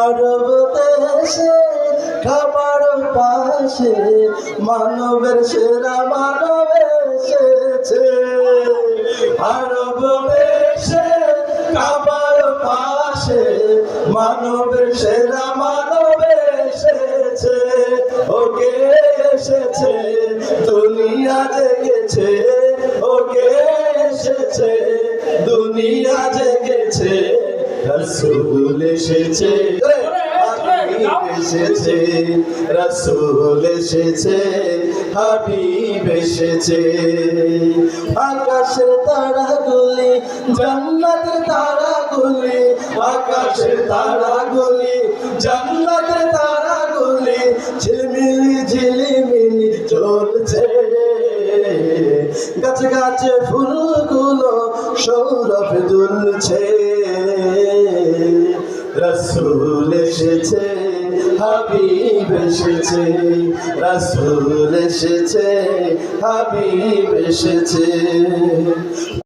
আরব দেশে খাবার পাশে মানবের সেরা মানব এসেছে। আরব দেশে খাবার পাশে মানবের সেরা মানব এসেছে। ওকে এসেছে দুনিয়া জেগেছে, ওকে এসেছে দুনিয়া জেগেছে। রাসূল এসেছে, হাবিব এসেছে, রাসূল এসেছে, হাবিব এসেছে। আকাশের তারাগুলি জান্নাতের তারাগুলি, আকাশের তারাগুলি জান্নাতের তারাগুলি ঝিলিমিলি ঝিলিমিলি চলছে। গাছে গাছে ফুলগুলো সৌরভ দুলছে। রাসূল এসেছে, হাবিব এসেছে, রাসূল এসেছে, হাবিব এসেছে।